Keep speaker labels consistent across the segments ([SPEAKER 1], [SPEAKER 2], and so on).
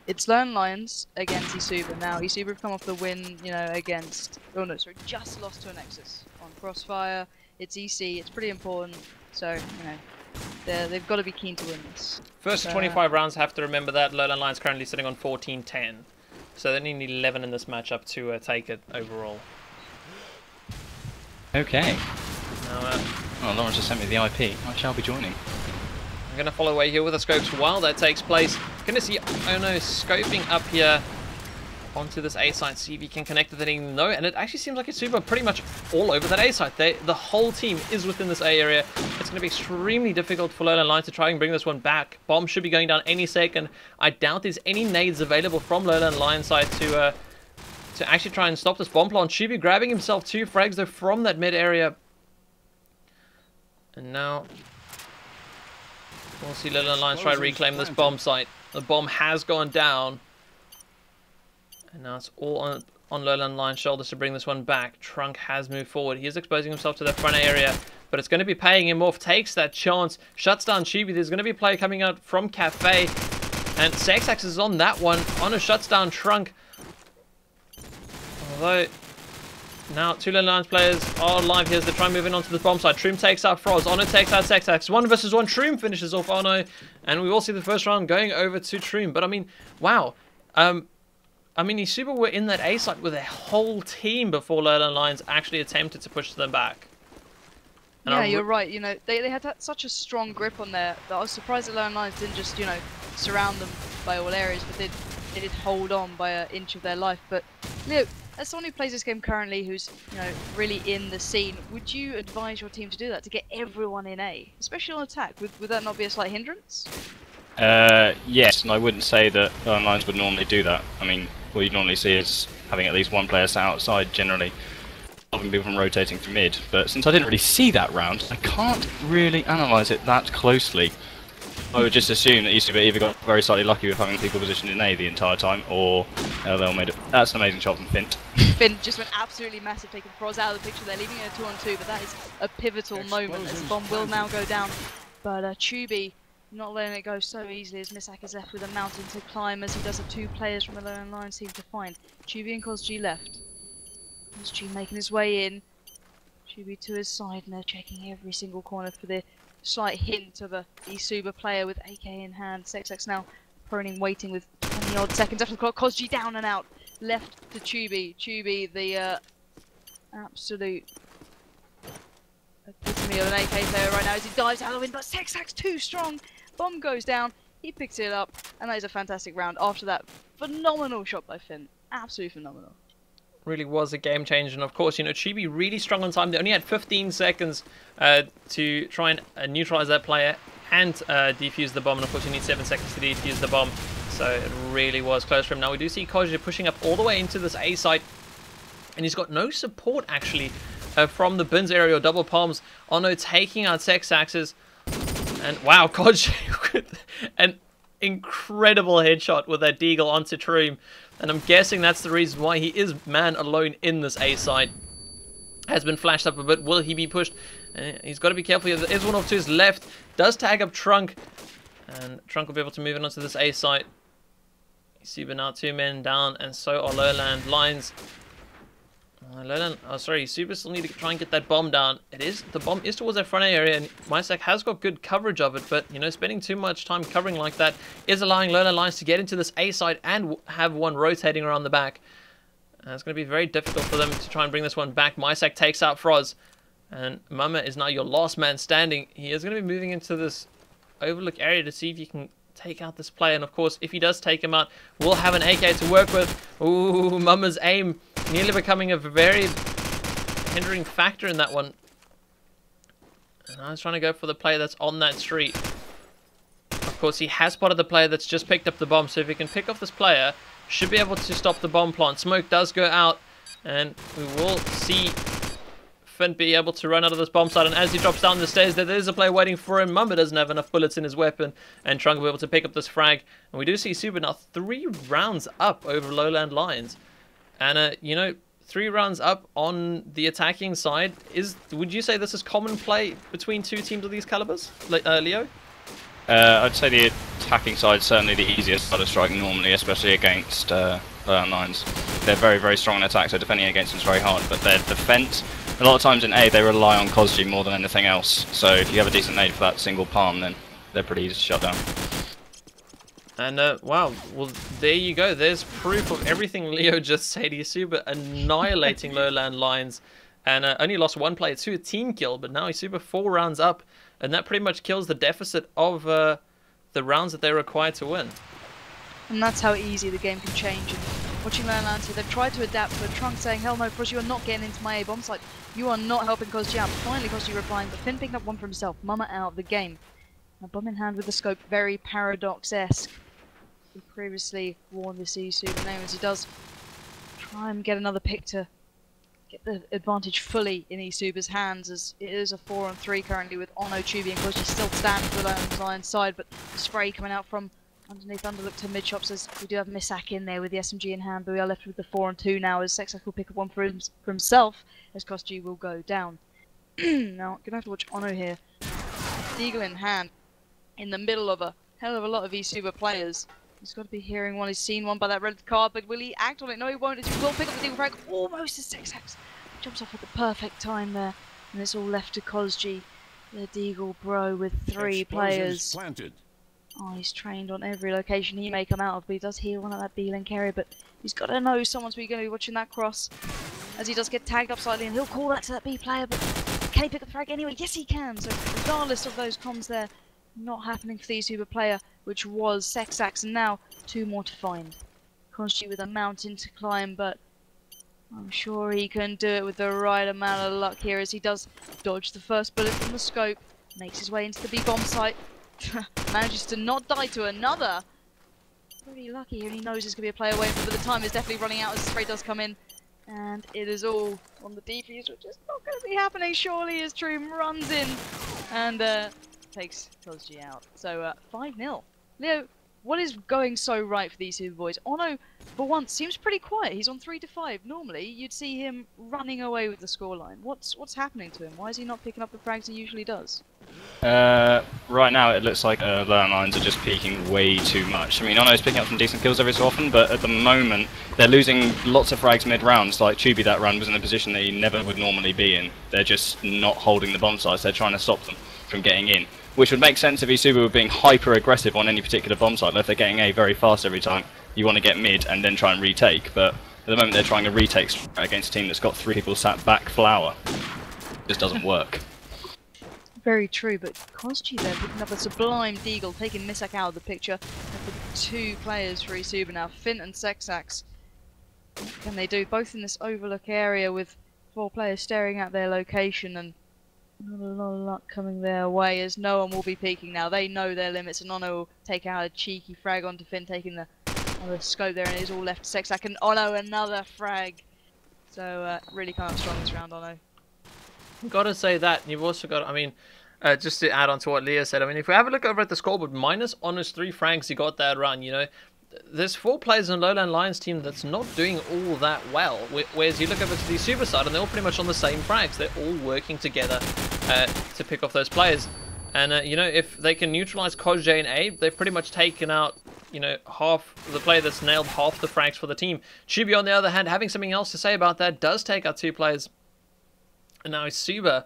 [SPEAKER 1] It's Lowland Lions against eSuba. Now, eSuba have come off the win, you know, against... Oh no, sorry, just lost to a Nexus on Crossfire. It's EC, it's pretty important. So, you know, they've got to be keen to win this.
[SPEAKER 2] First 25 rounds, have to remember that. Lowland Lions currently sitting on 14-10. So they need 11 in this matchup to take it overall.
[SPEAKER 3] Okay.
[SPEAKER 2] Now,
[SPEAKER 3] well, Lawrence just sent me the IP. I shall be joining.
[SPEAKER 2] I'm going to follow away here with the scopes while that takes place. Going to see, oh no, scoping up here onto this A site, see if he can connect with anything. No, and it actually seems like eSuba pretty much all over that A site. The whole team is within this A area. It's going to be extremely difficult for Lowland Lions to try and bring this one back. Bomb should be going down any second. I doubt there's any nades available from Lowland Lions side to actually try and stop this bomb plant. Chibi grabbing himself 2 frags though from that mid area. And now we'll see Lowland Lions try to reclaim this bomb site. The bomb has gone down. And now it's all on Lowland Lions' shoulders to bring this one back. Trunk has moved forward. He is exposing himself to the front area, but it's going to be paying him off. Takes that chance. Shuts down Chibi. There's going to be a play coming out from Cafe. And Sexax is on that one. Ono shuts down Trunk. Although, now 2 Lowland Lions players are alive here as they try and move in onto the bomb side. Troom takes out Froz. Ono takes out Sexax. 1 versus 1. Troom finishes off Ono. And we will see the first round going over to Troom. But I mean, wow. I mean, eSuba were in that A site with a whole team before Lowland Lions actually attempted to push them back. And
[SPEAKER 1] yeah, you're right. You know, they had such a strong grip on there that I was surprised that Lowland Lions didn't just, you know, surround them by all areas, but they did hold on by an inch of their life. But, you know, as someone who plays this game currently, who's, you know, really in the scene, would you advise your team to do that, to get everyone in A, especially on attack? Would that not be a slight hindrance?
[SPEAKER 3] Yes, and I wouldn't say that Lowland Lions would normally do that. I mean, what you normally see is having at least 1 player sat outside, generally, stopping people from rotating through mid. But since I didn't really see that round, I can't really analyse it that closely. I would just assume that eSuba either got very slightly lucky with having people positioned in A the entire time, or LL made it. That's an amazing shot from Fint.
[SPEAKER 1] Fint just went absolutely massive, taking Froz out of the picture there, leaving it a 2-on-2, but that is a pivotal moment as the bomb will now go down. But Chubi not letting it go so easily as Misak is left with a mountain to climb, as he does have 2 players from the Lowland Lions team to find. Chubi and CosG left. CosG making his way in. Chubi to his side, and they're checking every single corner for the slight hint of a eSuba player with AK in hand. Sexax now proning, waiting with 20 odd seconds after the clock. CosG down and out. Left to Chubi. Chubi, the absolute epitome of an AK player right now as he dives out of the wind, but Sexax too strong. Bomb goes down, he picks it up, and that is a fantastic round. After that, phenomenal shot by Finn. Absolutely phenomenal.
[SPEAKER 2] Really was a game changer, and of course, you know, Chibi really strong on time. They only had 15 seconds to try and neutralize that player and defuse the bomb, and of course you need 7 seconds to defuse the bomb, so it really was close for him. Now we do see Koji pushing up all the way into this A site, and he's got no support actually from the bins area or double palms. Ono taking out Sexaxes. And wow, Koji with an incredible headshot with that deagle onto Troom. And I'm guessing that's the reason why he is man alone in this A site. Has been flashed up a bit. Will he be pushed? He's got to be careful. There is one off to his left. Does tag up Trunk. And Trunk will be able to move in onto this A site. eSuba now 2 men down. And so are Lowland Lions. eSuba still need to try and get that bomb down. The bomb is towards that front area, and Mysak has got good coverage of it, but, you know, spending too much time covering like that is allowing Lowland Lions to get into this A side and have one rotating around the back. It's going to be very difficult for them to try and bring this one back. Mysak takes out Froz, and Mama is now your last man standing. He is going to be moving into this overlook area to see if he can take out this player, and of course, if he does take him out, we'll have an AK to work with. Ooh, Mama's aim nearly becoming a very hindering factor in that one. And I was trying to go for the player that's on that street. Of course, he has spotted the player that's just picked up the bomb, so if he can pick off this player, should be able to stop the bomb plant. Smoke does go out, and we will see Finn be able to run out of this bomb site, and as he drops down the stairs, there is a player waiting for him. Mamba doesn't have enough bullets in his weapon, and Trunk will be able to pick up this frag. And we do see eSuba now 3 rounds up over Lowland Lions. And, you know, 3 rounds up on the attacking side. Would you say this is common play between 2 teams of these calibers, Leo?
[SPEAKER 3] I'd say the attacking side is certainly the easiest side to strike normally, especially against Lowland Lions. They're very, very strong in attack, so defending against them is very hard. But their defense, a lot of times in A, they rely on Kozji more than anything else. So if you have a decent nade for that single palm, then they're pretty easy to shut down.
[SPEAKER 2] And wow, well there you go. There's proof of everything Leo just said. eSuba annihilating Lowland Lions, and only lost one player to a team kill, but now eSuba 4 rounds up, and that pretty much kills the deficit of the rounds that they're required to win.
[SPEAKER 1] And that's how easy the game can change. And watching Lowland Lions here, they've tried to adapt, but Trunk saying, hell no, Froz, you are not getting into my A bomb site. You are not helping Kozji out. Finally, Kozji replying, but Finn picking up one for himself. Mama out of the game. A bomb in hand with the scope, very Paradox-esque. We previously warned this eSuba name as he does try and get another pick to get the advantage fully in eSuba's hands, as it is a 4-on-3 currently with Ono, Tubi and Kozji still standing for the Lowland Lions side, but the spray coming out from underneath Underlook to mid shops as we do have Misak in there with the SMG in hand, but we are left with the 4-on-2 now as Sexak will pick up one for himself as Kozji will go down. Now, gonna have to watch Ono here. Deagle in hand in the middle of a hell of a lot of eSuba players. He's got to be hearing one, he's seen one by that red card, but will he act on it? No, he won't, as he will pick up the Deagle frag almost as Sexak jumps off at the perfect time there, and it's all left to Kozji, the Deagle bro with 3 players.
[SPEAKER 4] Planted.
[SPEAKER 1] Oh, he's trained on every location he may come out of, but he does heal one at that B-lane carrier, but he's got to know someone's going to be watching that cross, as he does get tagged up slightly, and he'll call that to that B player, but can he pick up the frag anyway? Yes, he can, so regardless of those comms there, not happening for the eSuba player, which was Sexak, and now 2 more to find. Kozji with a mountain to climb, but I'm sure he can do it with the right amount of luck here, as he does dodge the first bullet from the scope, makes his way into the B-bomb site, manages to not die to another. Pretty lucky here, and he knows there's going to be a player waiting, but the time is definitely running out as the spray does come in, and it is all on the defuse, which is not going to be happening surely, as Troom runs in and takes Kozji out. So 5-0. Leo, what is going so right for these two boys? Ono, for once, seems pretty quiet. He's on 3-5. Normally, you'd see him running away with the scoreline. What's happening to him? Why is he not picking up the frags he usually does?
[SPEAKER 3] Right now, it looks like Lowland Lions are just peaking way too much. I mean, Ono's picking up some decent kills every so often, but at the moment, they're losing lots of frags mid-rounds. Like Tubi that run was in a position that he never would normally be in. They're just not holding the bomb sites. They're trying to stop them from getting in. Which would make sense if eSuba were being hyper-aggressive on any particular bomb site. Like if they're getting A very fast every time, you want to get mid and then try and retake. But at the moment they're trying to retake against a team that's got 3 people sat back flower. It just doesn't work.
[SPEAKER 1] Very true, but Kozji there picking up a sublime Deagle, taking Misak out of the picture. And the 2 players for eSuba now, Finn and Sexak. What can they do? Both in this overlook area with 4 players staring at their location, and not a lot of luck coming their way, as no one will be peeking now. They know their limits, and Ono will take out a cheeky frag onto Finn, taking the other scope there, and it is all left to Sexak, and Ono another frag. So really kind of strong this round, Ono.
[SPEAKER 2] Gotta say that. You've also got, I mean, just to add on to what Leah said, I mean, if we have a look over at the scoreboard, minus Ono's 3 frags he got that run, you know, there's 4 players in Lowland Lions team that's not doing all that well. Whereas you look over to the eSuba side and they're all pretty much on the same frags. They're all working together to pick off those players. And, you know, if they can neutralize Kozji and A, they've pretty much taken out, you know, half the player that's nailed half the frags for the team. Tubi, on the other hand, having something else to say about that, does take out 2 players. And now eSuba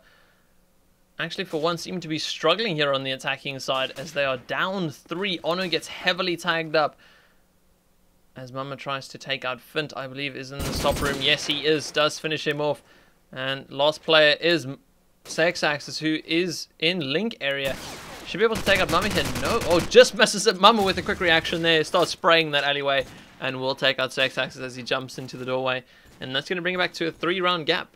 [SPEAKER 2] actually for once seem to be struggling here on the attacking side as they are down 3. Ono gets heavily tagged up as Mama tries to take out Fint, I believe, is in the stop room. Yes, he is. Does finish him off. And last player is Sexak, who is in link area. Should be able to take out Mama here. No. Oh, just messes up Mama with a quick reaction there. Starts spraying that alleyway. And will take out Sexak as he jumps into the doorway. And that's going to bring it back to a 3-round gap.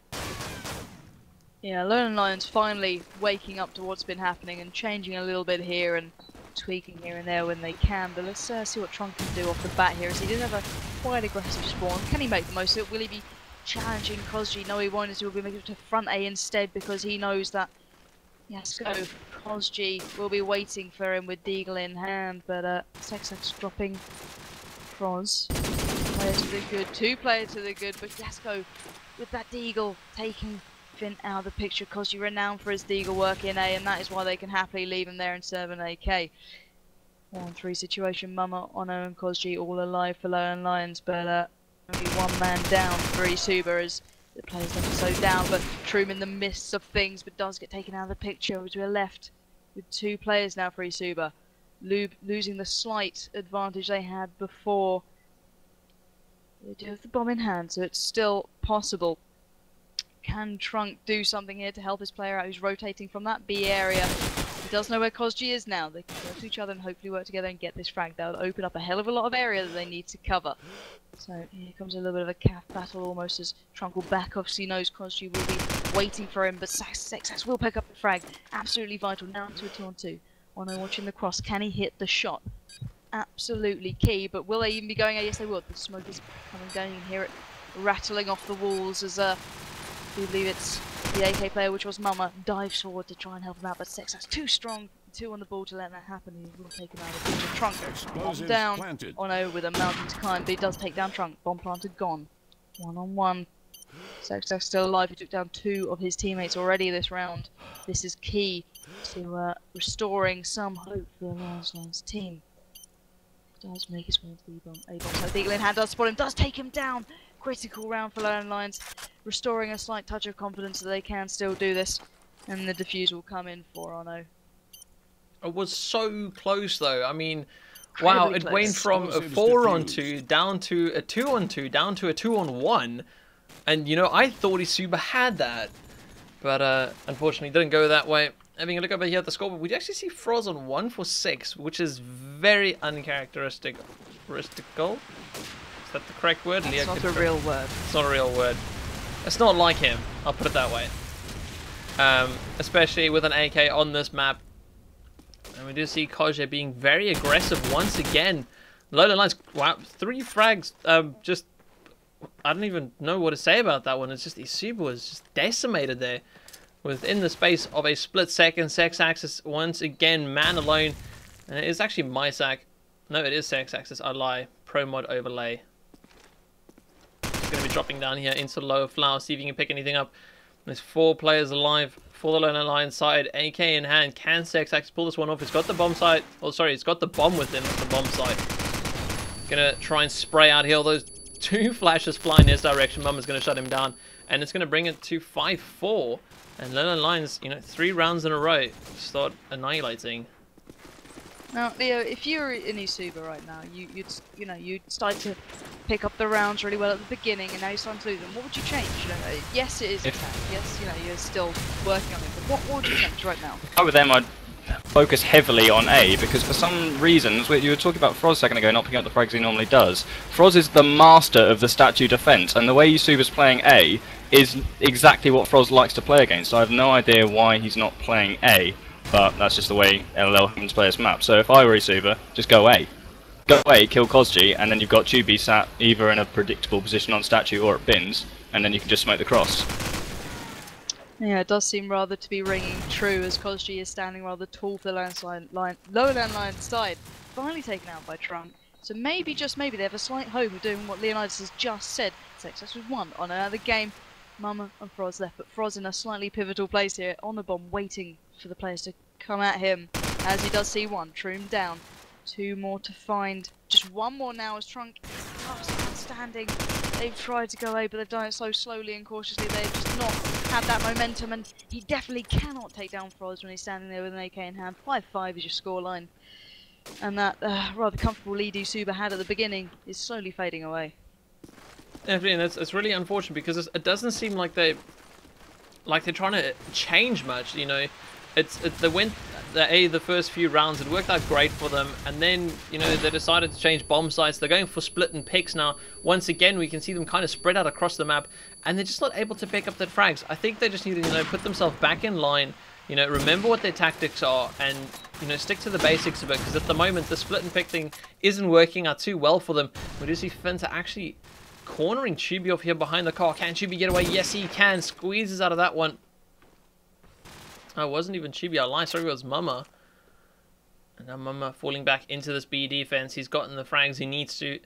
[SPEAKER 1] Yeah, Lowland Lions finally waking up to what's been happening and changing a little bit here and tweaking here and there when they can, but let's see what Trunk can do off the bat here, as he did have a quite aggressive spawn. Can he make the most of it? Will he be challenging Kozji? No, he won't, as he will be making it to front A instead, because he knows that, yes, go, Kozji will be waiting for him with Deagle in hand, but Sexak's dropping Froz. Player to the good, 2 players to the good, but Yasko with that Deagle taking Finn out of the picture because you're renowned for his deagle work in A, and that is why they can happily leave him there and serve an AK. 1-3 situation. Mama, Ono, and Kozji all alive for Lowland Lions, but only one man down for eSuba as the players left so down. But Troom in the midst of things, but does get taken out of the picture. We're left with 2 players now for eSuba, losing the slight advantage they had before. They do have the bomb in hand, so it's still possible. Can Trunk do something here to help his player out who's rotating from that B area? He does know where Kozji is now. They can go to each other and hopefully work together and get this frag. That will open up a hell of a lot of area that they need to cover. So here comes a little bit of a calf battle almost as Trunk will back off. So he knows Kozji will be waiting for him, but Sexax will pick up the frag. Absolutely vital. Now into a 2-on-2. Ono watching the cross. Can he hit the shot? Absolutely key, but will they even be going? Yes, they will. The smoke is coming down. You can hear it rattling off the walls as I believe it's the AK player, which was Mama, dives forward to try and help him out, but Sexax too strong, 2 on the ball to let that happen. He will take him out of the picture. Trunk bomb down. Planted. Ono with a mountain to climb, but he does take down Trunk. Bomb planted, gone. 1-on-1. Sexax still alive. He took down 2 of his teammates already this round. This is key to restoring some hope for the Lions team. Does make his way into the A-bomb. So Deagle in hand does spot him, does take him down. Critical round for Lowland Lions, restoring a slight touch of confidence that they can still do this. And the defuse will come in for Ono.
[SPEAKER 2] It was so close though. I mean, wow, it went from a 4-on-2 down to a 2-on-2 down to a 2-on-1. And you know, I thought eSuba had that. But unfortunately it didn't go that way. Having a look over here at the scoreboard, we actually see Froz on 1 for 6, which is very uncharacteristical. Is that the correct word?
[SPEAKER 1] It's not a real word.
[SPEAKER 2] It's not a real word. It's not like him, I'll put it that way. Especially with an AK on this map. And we do see Kozji being very aggressive once again. Lowland Lions, wow, 3 frags. Just, I don't even know what to say about that one. It's just eSuba was just decimated there. Within the space of a split second, Sexax is once again man alone. And it is actually my sack. No, it is Sexax's. I lie. Pro mod overlay. Going to be dropping down here into the lower flower, see if you can pick anything up. There's 4 players alive for the Lowland Lions side. AK in hand. Can Sexax pull this one off? It's got the bomb site. Oh, sorry, it's got the bomb within the bomb site. Gonna try and spray out here. Those 2 flashes fly in his direction. Mama's gonna shut him down, and it's gonna bring it to 5-4. And Lowland Lions, you know, 3 rounds in a row start annihilating.
[SPEAKER 1] Now, Leo, if you were in eSuba right now, you'd start to pick up the rounds really well at the beginning, and now you're starting to lose them. What would you change? You know, yes, it is attack. Yes, you know, you're still working on it. But what would you change right now?
[SPEAKER 3] Over them, I'd focus heavily on A, because for some reasons, you were talking about Froz a second ago, not picking up the frags he normally does. Froz is the master of the statue defense, and the way eSuba's playing A is exactly what Froz likes to play against. So I have no idea why he's not playing A. But that's just the way LLL happens to play this map. So if I were eSuba, just go A. Go A, kill Kozji, and then you've got Tubi sat either in a predictable position on statue or at bins, and then you can just smoke the cross.
[SPEAKER 1] Yeah, it does seem rather to be ringing true as Kozji is standing rather tall for the Lowland Lions side. Finally taken out by Trunk. So maybe, just maybe, they have a slight hope of doing what Leonidas has just said. Sexax was 1 on another game. Mama and Froz left, but Froz in a slightly pivotal place here on the bomb, waiting for the players to come at him as he does see 1. Troom down. 2 more to find. Just 1 more now as Trunk standing. They've tried to go A, but they've done it so slowly and cautiously. They've just not had that momentum, and he definitely cannot take down Froz when he's standing there with an AK in hand. 5-5 is your scoreline. And that rather comfortable lead eSuba had at the beginning is slowly fading away.
[SPEAKER 2] Definitely, and it's really unfortunate because it doesn't seem like they're trying to change much. You know, they went the first few rounds. It worked out great for them, and then you know they decided to change bomb sites. They're going for split and picks now. Once again, we can see them kind of spread out across the map, and they're just not able to pick up their frags. I think they just need to put themselves back in line. You know, remember what their tactics are, and you know, stick to the basics of it. Because at the moment, the split and pick thing isn't working out too well for them. We do see Fenta actually cornering Tubi off here behind the car. Can Tubi get away? Yes, he can. Squeezes out of that one. Oh, it wasn't even Tubi. I lied. Sorry, it was Mama. And now Mama falling back into this B defense. He's gotten the frags he needs to.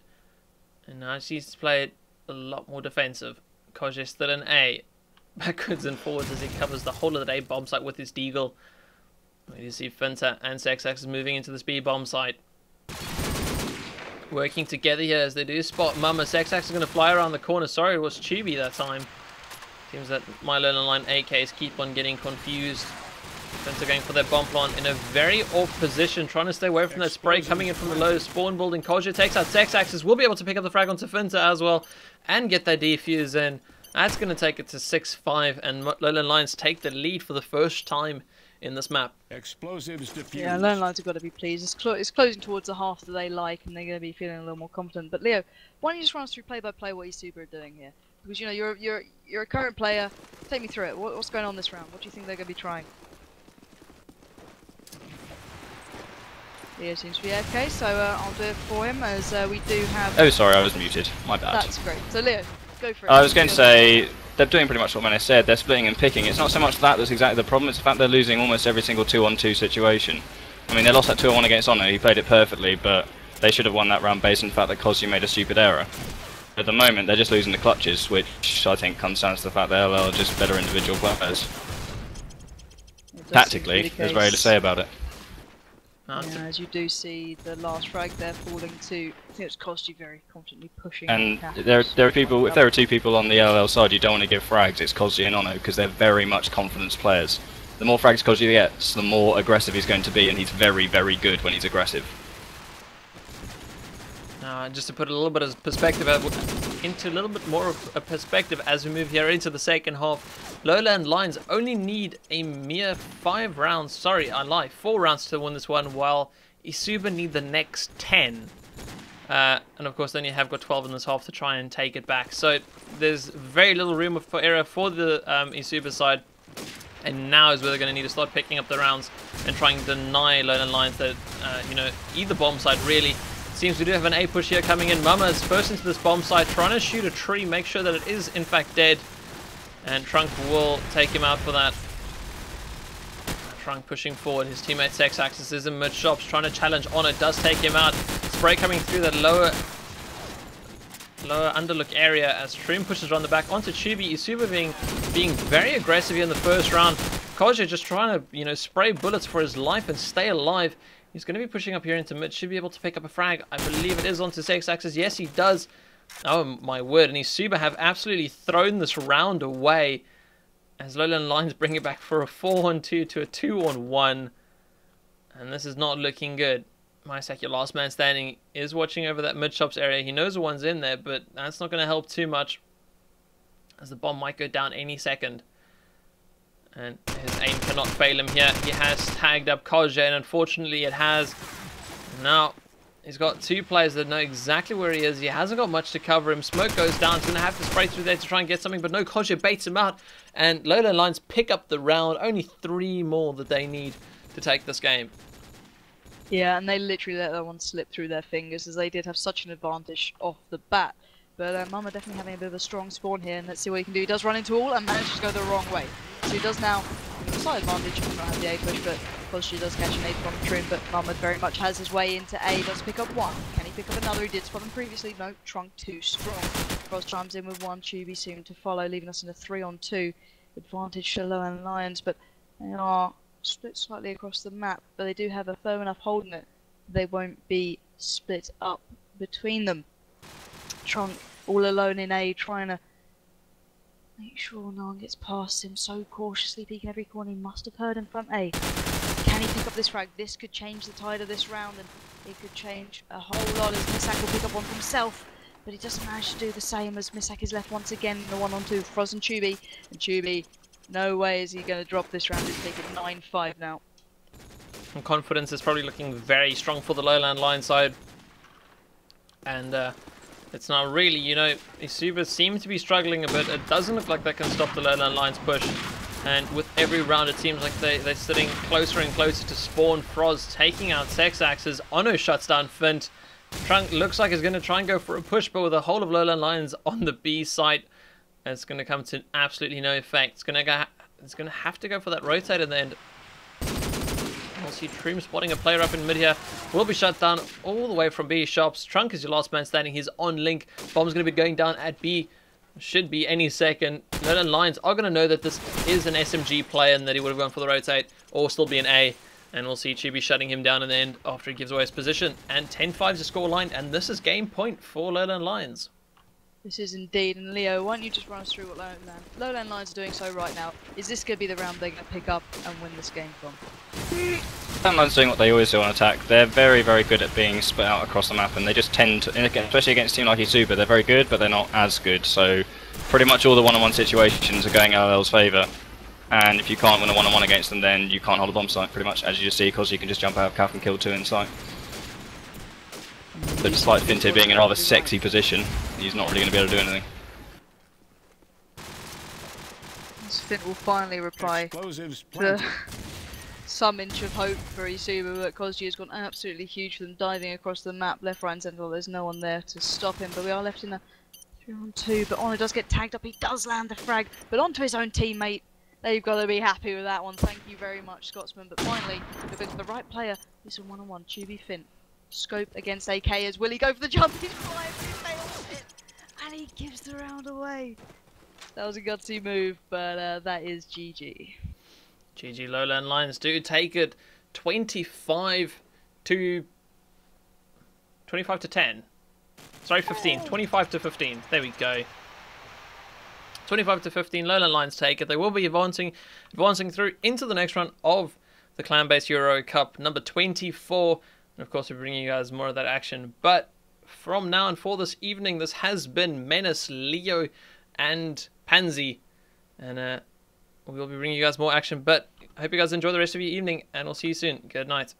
[SPEAKER 2] And now she needs to play it a lot more defensive. Kozji still in A. backwards and forwards as he covers the whole of the A bomb site with his deagle. You see Finta and Sexax moving into the speed bomb site. Working together here as they do spot Mama. Sexax is going to fly around the corner. Sorry, it was Tubi that time. Seems that my Lowland Lion AKs keep on getting confused. Finta going for their bomb plant in a very off position, trying to stay away from that spray coming in from the low spawn building. Koja takes out Sexaxes, will be able to pick up the frag onto Finta as well and get that defuse in. That's going to take it to 6-5, and Lowland Lions take the lead for the first time in this map.
[SPEAKER 4] Explosives diffused.
[SPEAKER 1] Yeah, Lowland Lions have got to be pleased. It's closing towards the half that they like, and they're going to be feeling a little more confident. But Leo, why don't you just run us through play by play what eSuba are doing here? Because you know you're a current player. Take me through it. What's going on this round? What do you think they're going to be trying? Leo seems to be okay, so I'll do it for him as we do have.
[SPEAKER 3] Oh, sorry, I was muted. My bad.
[SPEAKER 1] That's great. So Leo, go for it.
[SPEAKER 3] I was going to say, they're doing pretty much what Manny said. They're splitting and picking. It's not so much that's exactly the problem. It's the fact they're losing almost every single 2-on-2 situation. I mean, they lost that 2-on-1 against Ono. He played it perfectly, but they should have won that round based on the fact that Kozu made a stupid error. At the moment, they're just losing the clutches, which I think comes down to the fact that LL are just better individual players. Tactically, there's very little to say about it.
[SPEAKER 1] Yeah, as you do see the last frag there falling to, I think it's Kozu very confidently pushing.
[SPEAKER 3] And there are people, if there are two people on the LL side you don't want to give frags, it's Kozu and Ono, because they're very much confidence players. The more frags Kozu gets, the more aggressive he's going to be, and he's very, very good when he's aggressive.
[SPEAKER 2] Just to put a little bit of perspective into a little bit more of a perspective as we move here into the second half, Lowland Lions only need a mere 5 rounds, sorry, I lie, 4 rounds to win this one, while eSuba need the next 10. And of course then you have got 12 in this half to try and take it back. So there's very little room for error for the eSuba side. And now is where they're going to need to start picking up the rounds and trying to deny Lowland Lions that, you know, either bomb side really. Seems we do have an A push here coming in. Mama is first into this bomb site, trying to shoot a tree, make sure that it is in fact dead. And Trunk will take him out for that. Trunk pushing forward. His teammate Sexaxis is in mid shops, trying to challenge on it. Does take him out. Spray coming through that lower underlook area as Trim pushes around the back onto Tubi. eSuba being very aggressive here in the first round. Koja just trying to, you know, spray bullets for his life and stay alive. He's going to be pushing up here into mid. Should be able to pick up a frag. I believe it is onto Sexaxis. Yes, he does. Oh my word. And eSuba have absolutely thrown this round away as Lowland Lions bring it back for a 4-on-2 to a 2-on-1. And this is not looking good. Mysak, your last man standing, is watching over that mid shops area. He knows the one's in there, but that's not going to help too much as the bomb might go down any second. And his aim cannot fail him here. He has tagged up Koja, and unfortunately it has. Now, he's got 2 players that know exactly where he is. He hasn't got much to cover him. Smoke goes down. He's going to have to spray through there to try and get something, but no, Koja baits him out. And Lowland Lions pick up the round. Only 3 more that they need to take this game.
[SPEAKER 1] Yeah, and they literally let that one slip through their fingers as they did have such an advantage off the bat. But Mama definitely having a bit of a strong spawn here, and let's see what he can do. He does run into all and manages to go the wrong way. So he does now have a slight advantage. He does not have the A push, but Kozu does catch an A from Trim, but Mama very much has his way into A. Does pick up 1. Can he pick up another? He did spot him previously. No, Trunk too strong. Cross chimes in with 1. Tubi soon to follow, leaving us in a 3-on-2 advantage to Lowland Lions, but they are split slightly across the map, but they do have a firm enough hold in it. They won't be split up between them. Trunk all alone in A, trying to make sure no one gets past him, so cautiously peeking every corner. He must have heard him from A. Can he pick up this frag? This could change the tide of this round, and it could change a whole lot as Misak will pick up one for himself, but he just managed to do the same as Misak is left once again in the 1-on-2 Frozen Tubi, and Tubi, no way is he going to drop this round. He's taking 9-5 now.
[SPEAKER 2] And confidence is probably looking very strong for the Lowland Lions side. And it's not really, you know, eSuba seem to be struggling a bit. It doesn't look like they can stop the Lowland Lions push. And with every round, it seems like they're sitting closer and closer to spawn. Froz taking out Sexaxes. Ono shuts down Fint. Trunk looks like he's going to try and go for a push, but with the whole of Lowland Lions on the B site, it's going to come to absolutely no effect. It's going to have to go for that rotate in the end. We'll see Troom spotting a player up in mid here. Will be shut down all the way from B shops. Trunk is your last man standing. He's on link. Bomb's going to be going down at B. Should be any second. Lowland Lions are going to know that this is an SMG play and that he would have gone for the rotate or still be an A. And we'll see Chibi shutting him down in the end after he gives away his position. And 10-5 is the scoreline, and this is game point for Lowland Lions.
[SPEAKER 1] This is indeed, and Leo, why don't you just run us through what Lowland Lions are doing so right now? Is this going to be the round they're going to pick up and win this game from?
[SPEAKER 3] Lowland Lions doing what they always do on attack. They're very, very good at being split out across the map, and they just tend to, especially against a team like eSuba, they're very good, but they're not as good. So pretty much all the one-on-one situations are going LL's favour. And if you can't win a one-on-one against them, then you can't hold a bomb site, pretty much, as you just see, because you can just jump out of cap and kill 2 in sight. So despite Finte being in a rather sexy position, he's not really going to be able to do anything.
[SPEAKER 1] Fint will finally reply to some inch of hope for eSuba, but Kozji has gone absolutely huge for them, diving across the map, left, right and centre. There's no one there to stop him, but we are left in a 3-on-2, but Honor does get tagged up, he does land the frag, but onto his own teammate. They've got to be happy with that one. Thank you very much, Scotsman. But finally, if it's the right player, it's a one-on-one. Chibi Fint. Scope against AK as will he go for the jump? He's flying, he fails it, and he gives the round away. That was a gutsy move, but that is GG.
[SPEAKER 2] GG. Lowland Lions do take it 25 to 10. Sorry, 15. 25 to 15. There we go. 25 to 15, Lowland Lions take it. They will be advancing through into the next round of the ClanBase EuroCup number 24. And of course, we're bringing you guys more of that action. But from now and for this evening, this has been Menace, Leo, and Pansy. And we will be bringing you guys more action. But I hope you guys enjoy the rest of your evening, and we'll see you soon. Good night.